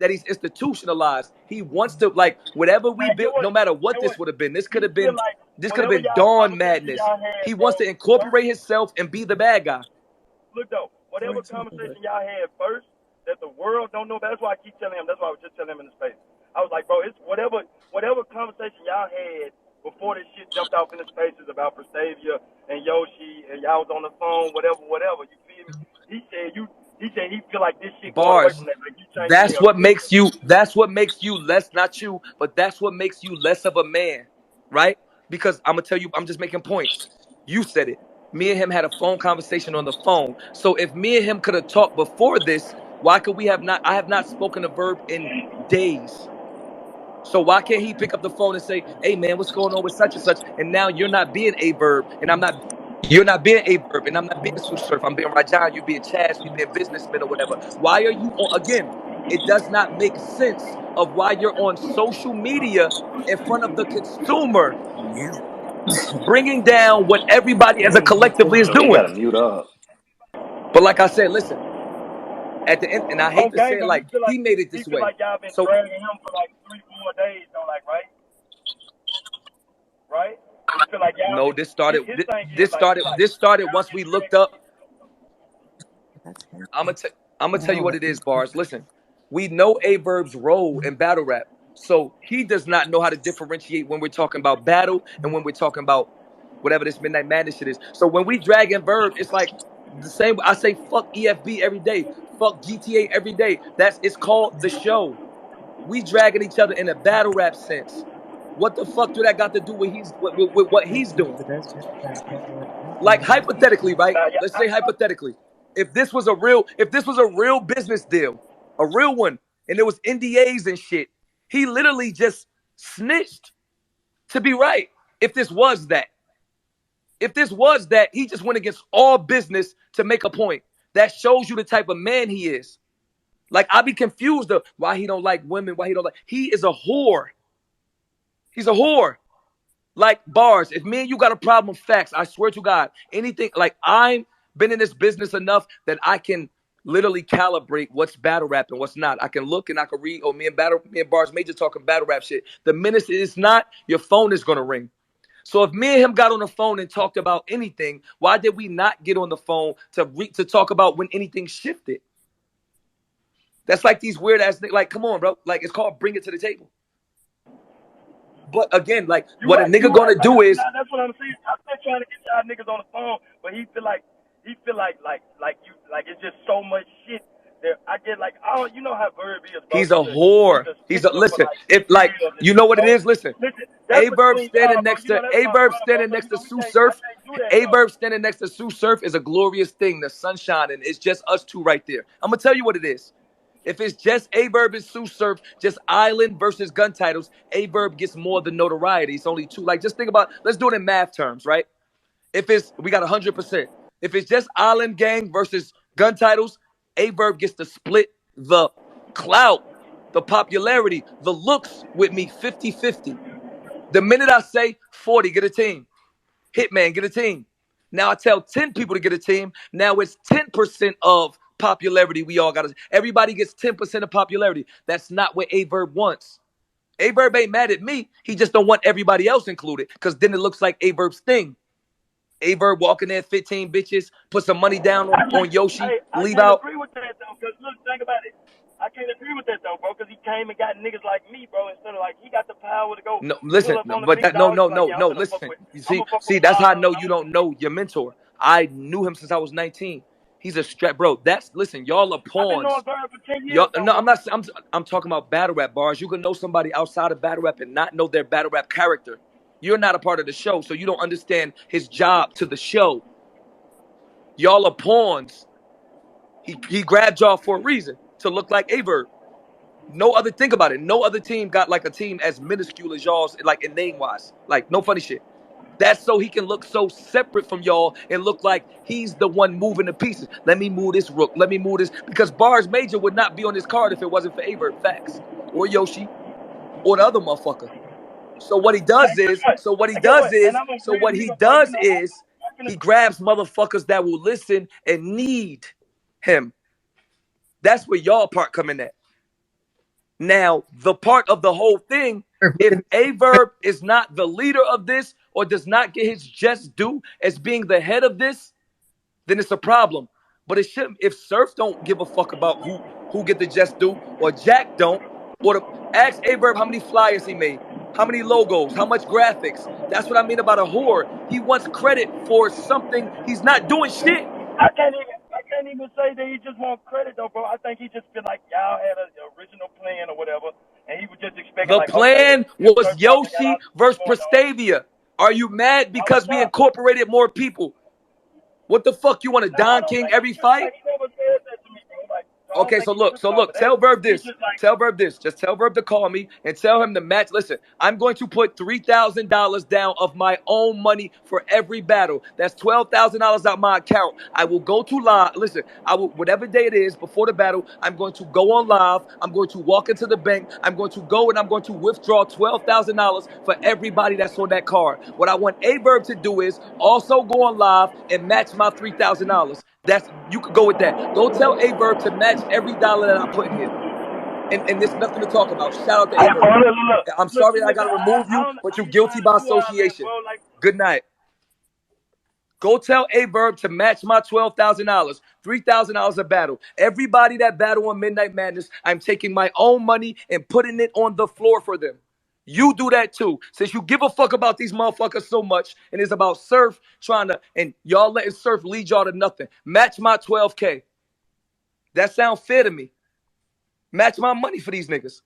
that he's institutionalized. He wants to, like, whatever we Man, built, no matter what this would have been. This could you have feel been like this could have whatever been y'all Dawn conversation madness. y'all had, He bro. wants to incorporate himself and be the bad guy. Look though, whatever conversation y'all had first that the world don't know about. That's why I keep telling him. That's why I was just telling him in the space. I was like, bro, it's whatever conversation y'all had before this shit jumped off in the spaces about Prestavia and Yoshi and y'all was on the phone, whatever. You feel me? He said he feel like this shit going away Bars. from that. Like you changing That's the what makes opinion. you. That's what makes you less. Not you, but that's what makes you less of a man, right? Because I'm gonna tell you. I'm just making points. You said it. Me and him had a phone conversation on the phone. So if me and him could have talked before this, why could we have not? I have not spoken a Verb in days. So why can't he pick up the phone and say, "Hey man, what's going on with such and such?" And now you're not being a Verb, and I'm not. You're not being a Verb, and I'm not being Sue Surf. I'm being Rajan. You being Chaz. We being businessmen or whatever. Why are you on again? It does not make sense of why you're on social media in front of the consumer, bringing down what everybody as a collectively is Yo, he doing. got to mute up. But like I said, listen. At the end, and I hate Oh, to say gang, it, but like he made it he this feel way. like y'all been So dragging him for like 3-4 days, though, like right? He feel like y'all no, been. this started. His thing is This like started. like This started y'all once been we looked dragging. up. I'm gonna tell you what it is, bars. Listen, we know A Verb's role in battle rap, so he does not know how to differentiate when we're talking about battle and when we're talking about whatever this Midnight Madness shit is. So when we drag in Verb, it's like the same. I say fuck EFB every day, fuck GTA every day. It's called the show. We dragging each other in a battle rap sense. What the fuck do that got to do with what he's doing? Like hypothetically, right? Nah, yeah, Let's say hypothetically, if this was a real business deal, a real one, and there was NDAs and shit, he literally just snitched to be right. If this was that, he just went against all business to make a point. That shows you the type of man he is. Like I be confused of why he don't like women, why he don't like. He is a whore. He's a whore. Like bars, if me and you got a problem, facts, I swear to God, anything like I'm been in this business enough that I can literally calibrate what's battle rap and what's not. I can look and I can read, oh, me and Bars Major talking battle rap shit. The minute it's not, your phone is gonna ring. So if me and him got on the phone and talked about anything, why did we not get on the phone to talk about when anything shifted? That's like these weird ass things. Like, come on, bro. Like it's called bring it to the table. But again, like you what a right, nigga gonna Like do is that's what I'm saying. I'm still trying to get y'all niggas on the phone, but he feel like you like it's just so much shit that I get like oh you know how Verb is, bro. he's a He's whore. a stickler for Listen, like if like details and you know shit, what it bro. is, listen. Listen, that's A Verb between y'all, standing bro. next You know to that's A my Verb brother, bro. standing So next you to know Sue I Surf. can't do that, A bro. Verb standing next to Sue Surf is a glorious thing. The sun shining. It's just us two right there. I'm gonna tell you what it is. If it's just A Verb and Sue Surf, just Island versus gun titles, A Verb gets more than notoriety. It's only two. Like just think about. Let's do it in math terms, right? If it's we got 100%. If it's just Island Gang versus gun titles, A Verb gets to split the clout, the popularity, the looks with me 50-50. The minute I say 40, get a team. Hitman, get a team. Now I tell 10 people to get a team. Now it's 10% of popularity we all got to. Everybody gets 10% of popularity. That's not what A Verb wants. A Verb ain't mad at me. He just don't want everybody else included because then it looks like A Verb's thing. A Verb walking there, 15 bitches, put some money down on Yoshi, I leave can't out. agree with that though, cause look, think about it. I can't agree with that though, bro, cause he came and got niggas like me, bro, instead of like he got the power to go No, pull listen, up no, on the but big that no, dog. no, He's like, no, yeah, no. I'm Listen, gonna fuck with that's how I Bob. know you don't know your mentor. I knew him since I was 19. He's a strap, bro. That's listen, y'all are I've been knowing pawns. Verb for 10 years Y'all, though, no, I'm bro. not. I'm talking about battle rap bars. You can know somebody outside of battle rap and not know their battle rap character. You're not a part of the show, so you don't understand his job to the show. Y'all are pawns. He grabbed y'all for a reason to look like Averb. No other think about it. No other team got like a team as minuscule as y'all's, like in name wise. Like no funny shit. That's so he can look so separate from y'all and look like he's the one moving the pieces. Let me move this rook. Let me move this because Bars Major would not be on this card if it wasn't for Averb. Facts or Yoshi or the other motherfucker. So what he does is, so what he I get does what, and is, I'm a so real what he nigga, bro. You does know, is I'm finna he grabs motherfuckers that will listen and need him. That's where y'all part coming at. Now, the part of the whole thing, if a verb is not the leader of this or does not get his just due as being the head of this, then it's a problem. But it shouldn't. If Surf don't give a fuck about who get the just due, or Jack don't, or ask a verb how many flyers he made, how many logos, how much graphics. That's what I mean about a whore. He wants credit for something he's not doing shit. I can't even say that he just want credit though, bro. I think he just feel like y'all had an original plan or whatever, and he was just expecting The like, okay, plan if was Surf probably got Yoshi all this shit versus going on, Prestavia. Are you mad I was because we not. incorporated more people? What the fuck you want to Nah, I Don don't King think he every just fight? like he never said that to me, bro. Like, so I don't Okay, think so he look, tripping off of that. tell Verb He this. just like, Tell Verb this. Just tell Verb to call me and tell him to match. Listen, I'm going to put $3,000 down of my own money for every battle. That's $12,000 out my account. I will go to live. Listen, I will whatever day it is before the battle. I'm going to go on live. I'm going to walk into the bank. I'm going to go and I'm going to withdraw $12,000 for everybody that's on that card. What I want a Verb to do is also go on live and match my $3,000. That's you could go with that. Go tell a Verb to match every dollar that I put in here. And there's nothing to talk about. Shout out to hey, a Verb. bro, look, I'm look, sorry see, that I look, gotta remove I you, don't, but I you're ain't guilty trying to by do all that, association. bro. Like, Good night. Go tell a Verb to match my $12,000, $3,000 a battle. Everybody that battle on Midnight Madness, I'm taking my own money and putting it on the floor for them. You do that too. Since you give a fuck about these motherfuckers so much, and it's about Surf trying to, and y'all letting Surf lead y'all to nothing. Match my 12K. That sounds fair to me. Match my money for these niggas.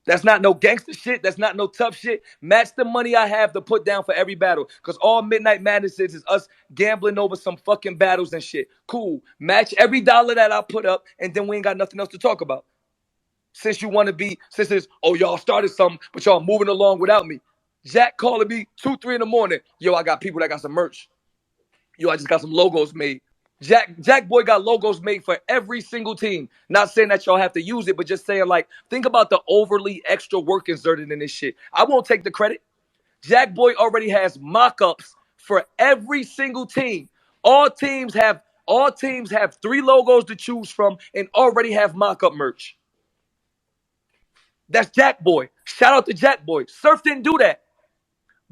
That's not no gangster shit. That's not no tough shit. Match the money I have to put down for every battle. Because all Midnight Madness is us gambling over some fucking battles and shit. Cool. Match every dollar that I put up, and then we ain't got nothing else to talk about. Since you want to be, since it's, oh, y'all started something, but y'all moving along without me. Jack calling me 2, 3 in the morning. Yo, I got people that got some merch. Yo, I just got some logos made. Jack Boy got logos made for every single team. Not saying that y'all have to use it, but just saying like, think about the overly extra work inserted in this shit. I won't take the credit. Jack Boy already has mock-ups for every single team. All teams have 3 logos to choose from and already have mock-up merch. That's Jack Boy. Shout out to Jack Boy. Surf didn't do that.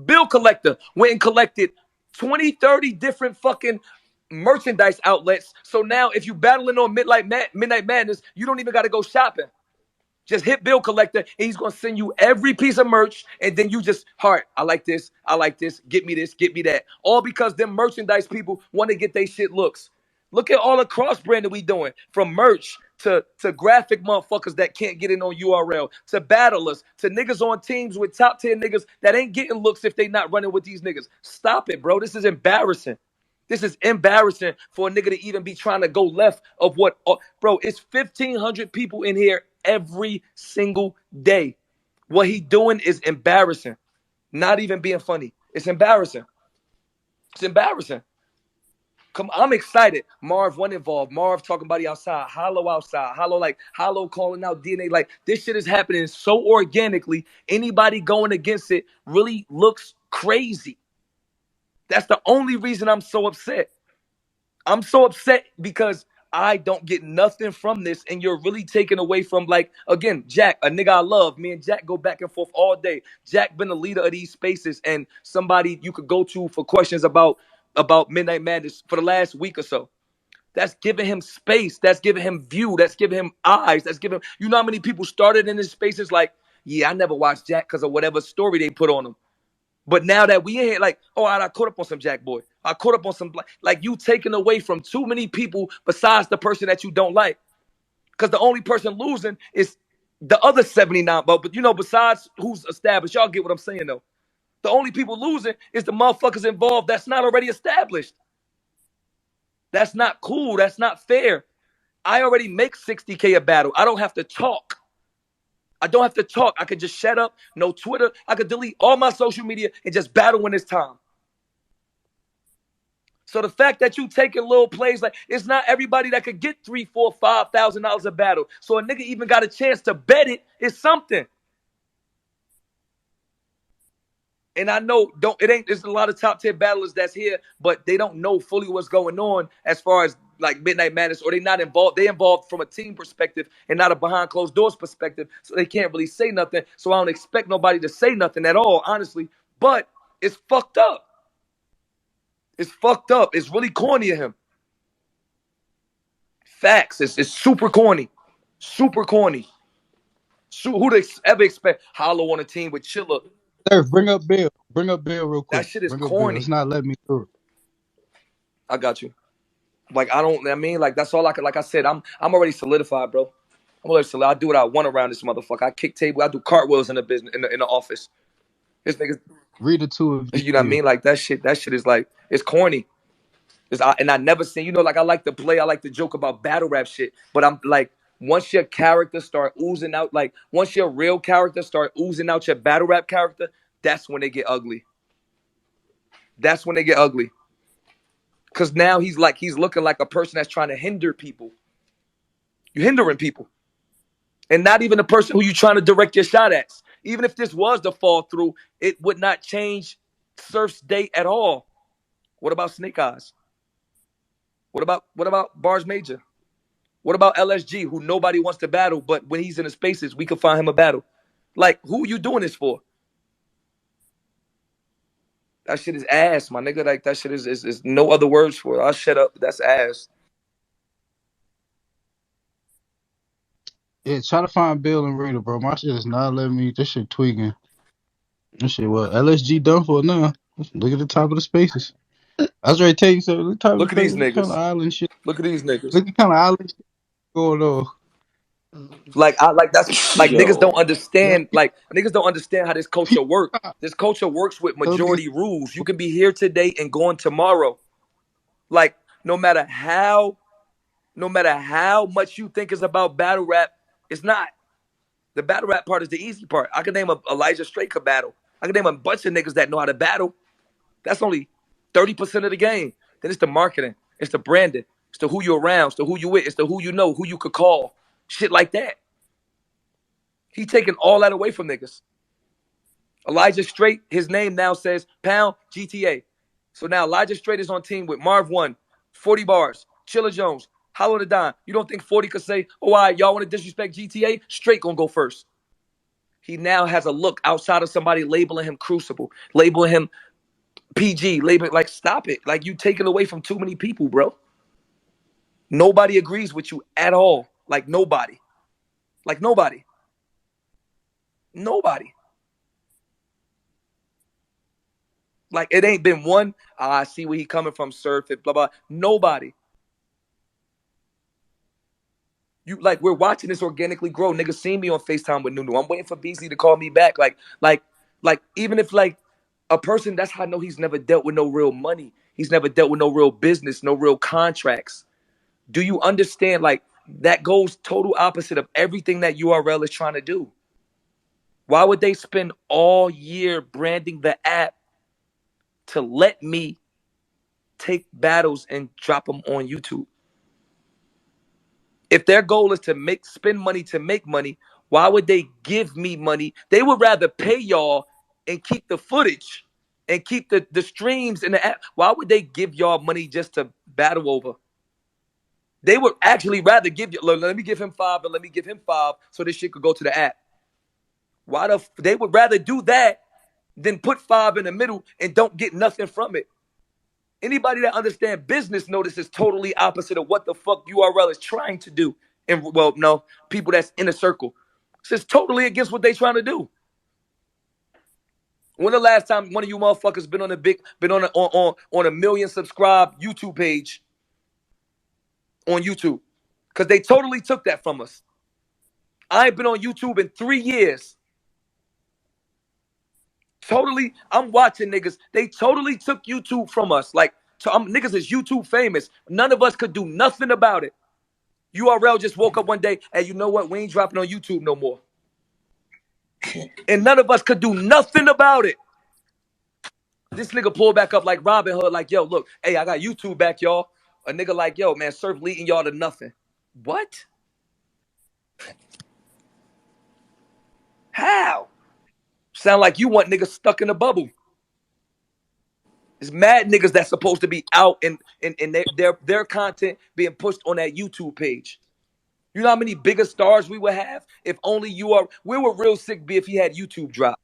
Bill Collector went and collected 20, 30 different fucking merchandise outlets. So now if you battling on Midnight Madness, you don't even got to go shopping. Just hit Bill Collector and he's going to send you every piece of merch. And then you just, heart, I like this. I like this. Get me this. Get me that. All because them merchandise people want to get their shit looks. Look at all the cross brand that we doing, from merch to graphic motherfuckers that can't get in on URL, to battlers, to niggas on teams with top 10 niggas that ain't getting looks if they not running with these niggas. Stop it, bro. This is embarrassing. This is embarrassing for a nigga to even be trying to go left of what, bro, it's 1,500 people in here every single day. What he doing is embarrassing. Not even being funny. It's embarrassing. It's embarrassing. Come, I'm excited. Marv one involved. Marv talking about he outside. Hollow outside. Hollow calling out DNA. Like this shit is happening so organically. Anybody going against it really looks crazy. That's the only reason I'm so upset. I'm so upset because I don't get nothing from this, and you're really taking away from, like, again, Jack, a nigga I love. Me and Jack go back and forth all day. Jack been the leader of these spaces and somebody you could go to for questions about Midnight Madness for the last week or so. That's giving him space. That's giving him view. That's giving him eyes. That's giving, you know how many people started in this spaces like, yeah, I never watched Jack because of whatever story they put on him. But now that we in here, like, oh, I caught up on some Jack Boy. I caught up on some, like, you taking away from too many people besides the person that you don't like. Because the only person losing is the other 79. But besides who's established, y'all get what I'm saying, though. The only people losing is the motherfuckers involved that's not already established. That's not cool. That's not fair. I already make 60K a battle. I don't have to talk. I don't have to talk. I could just shut up. No Twitter. I could delete all my social media and just battle when it's time. So the fact that you taking little plays, like, it's not everybody that could get $3, $4, $5,000 a battle. So a nigga even got a chance to bet it is something. And I know there's a lot of top 10 battlers that's here, but they don't know fully what's going on as far as like Midnight Madness, or they not involved. They involved from a team perspective and not a behind closed doors perspective. So they can't really say nothing. So I don't expect nobody to say nothing at all, honestly. But it's fucked up. It's fucked up. It's really corny of him. Facts. It's super corny. Super corny. Who they ever expect Hollow on a team with Chilla? Sir, bring up Bill. Bring up Bill real That quick. shit is Bring up Bill. It's corny. not letting me through. I got you. Like I mean, like that's all I could. Like I said, I'm already solidified, bro. I'm already solidified. I do what I want around this motherfucker. I kick table. I do cartwheels in the business in the office. This nigga, Read it to if you know what I you mean? Like that shit. That shit is like it's corny. And I never seen. You know, like I like to play. I like to joke about battle rap shit. But I'm like, once your character start oozing out, like once your real character start oozing out your battle rap character, that's when they get ugly. That's when they get ugly. Cause now he's looking like a person that's trying to hinder people. You're hindering people. And not even the person who you're trying to direct your shot at. Even if this was the fall through, it would not change Surf's date at all. What about Snake Eyes? What about Bars Major? What about LSG, who nobody wants to battle, but when he's in the spaces, we can find him a battle? Like, who are you doing this for? That shit is ass, my nigga. Like that shit is no other words for it. I'll shut up. That's ass. Yeah, try to find Bill and Rita, bro. My shit is not letting me. This shit tweaking. This shit, well, LSG done for now. Look at the top of the spaces. I was ready to tell you something. Look at the top of the Look at these spaces. What kind of niggas. island shit? Look at these niggas. Look at kind of island shit going on. Like I like that's like niggas don't Yo, Yeah, understand. Like niggas don't understand how this culture works. This culture works with those niggas. majority rules. You can be here today and gone tomorrow. Like no matter how, no matter how much you think is about battle rap, it's not. The battle rap part is the easy part. I can name a Elijah Straight could battle. I can name a bunch of niggas that know how to battle. That's only 30% of the game. Then it's the marketing. It's the branding. It's the who you're around. It's the who you with. It's the who you know, who you could call. Shit like that. He taking all that away from niggas. Elijah Straight, his name now says Pound GTA. So now Elijah Straight is on team with Marv One, 40 bars, Chilla Jones, Hollow the Don. You don't think 40 could say, oh, all right, y'all want to disrespect GTA? Straight gonna go first. He now has a look outside of somebody labeling him Crucible, labeling him PG, labeling like stop it. Like you taking away from too many people, bro. Nobody agrees with you at all. Like nobody. Like nobody. Nobody. Like it ain't been one. I see where he coming from, surf it, blah blah. Nobody. You like we're watching this organically grow. Niggas seen me on FaceTime with Nunu. I'm waiting for Beasley to call me back. Like even if like a person, that's how I know he's never dealt with no real money. He's never dealt with no real business, no real contracts. Do you understand? Like that goes total opposite of everything that URL is trying to do. Why would they spend all year branding the app to let me take battles and drop them on YouTube? If their goal is to spend money to make money, why would they give me money? They would rather pay y'all and keep the footage and keep the streams in the app. Why would they give y'all money just to battle over? They would actually rather give you, let me give him 5 and let me give him 5 so this shit could go to the app. They would rather do that than put 5 in the middle and don't get nothing from it. Anybody that understands business know this is totally opposite of what the fuck URL is trying to do. And well, no, people that's in a circle. It's just totally against what they trying to do. When the last time one of you motherfuckers been on a million subscribed YouTube page on YouTube? Because they totally took that from us. I ain't been on YouTube in 3 years. Totally, I'm watching niggas. They totally took YouTube from us. Like, niggas is YouTube famous. None of us could do nothing about it. URL just woke up one day, and you know what? We ain't dropping on YouTube no more. And none of us could do nothing about it. This nigga pulled back up like Robin Hood, like, yo, look, hey, I got YouTube back, y'all. A nigga like, yo, man, Surf leading y'all to nothing. What? How? Sound like you want niggas stuck in a bubble. There's mad niggas that's supposed to be out and their content being pushed on that YouTube page. You know how many bigger stars we would have if only you are. Where would Real Sick be if he had YouTube drop?